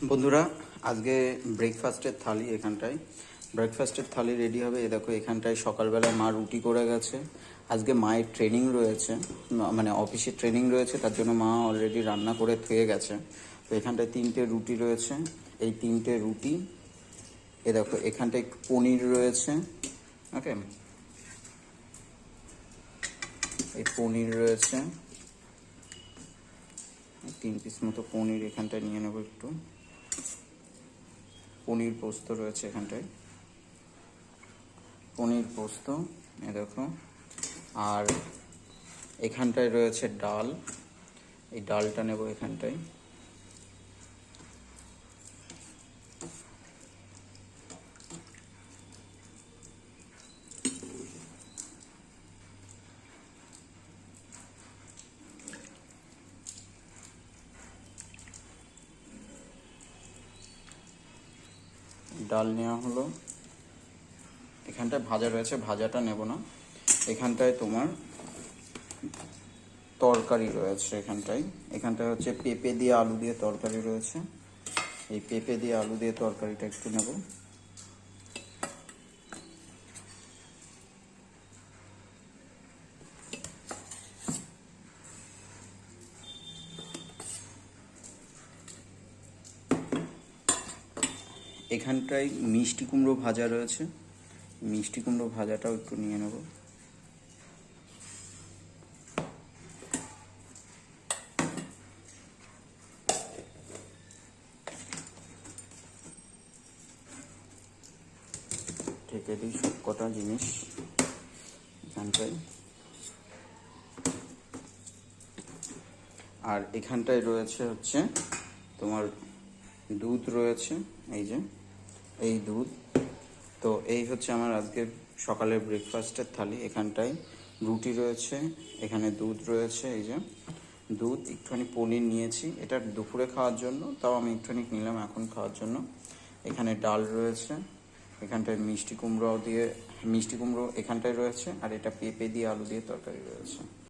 বন্ধুরা, আজকে ব্রেকফাস্টের থালি ব্রেকফাস্টের থালি রেডি হবে। এ দেখো, এখানটায় সকালবেলায় মা রুটি করে গেছে। আজকে মায়ের ট্রেনিং রয়েছে, মানে অফিসে ট্রেনিং রয়েছে, তার জন্য মা অলরেডি রান্না করে থুয়ে গেছে। তো এখানটায় 3টে রুটি রয়েছে। এই 3টে রুটি, এ দেখো এখানটায় একটু পনির রয়েছে। ওকে, এই পনির রয়েছে 3 পিস মতো পনির এখানটায় নিয়ে নেবো। একটু পনির পোস্ত রয়েছে এখানটায়, পনির পোস্ত, এ দেখো। আর এখানটায় রয়েছে ডাল, এই ডালটা নেব এখানটায়। ডাল নেওয়া হলো। এখানটায় ভাজা রয়েছে, ভাজাটা নেব না। এখানটায় তোমার তরকারি রয়েছে। এখানটায় হচ্ছে পেঁপে দিয়ে আলু দিয়ে তরকারি রয়েছে। এই পেঁপে দিয়ে আলু দিয়ে তরকারিটা একটু নেব। এখানটায় মিষ্টি কুমড়ো ভাজা রয়েছে, মিষ্টি কুমড়ো ভাজাটাও একটু নিয়ে নেব। ঢেকে দিই সব কটা জিনিস এখানটায়। আর এখানটায় রয়েছে হচ্ছে তোমার দুধ রয়েছে, এই দুধ। তো এই হচ্ছে আমার আজকের সকালের ব্রেকফাস্টের থালি। এখানটায় রুটি রয়েছে, এখানে দুধ রয়েছে, দুধ, একটুখানি পনির নিয়েছি, এটা দুপুরে খাওয়ার জন্য, তাও আমি একটুখানি নিলাম এখন খাওয়ার জন্য। এখানে ডাল রয়েছে, এখানটায় মিষ্টি কুমড়ো এখানটায় রয়েছে, আর এটা পেঁপে দিয়ে আলু দিয়ে তরকারি রয়েছে।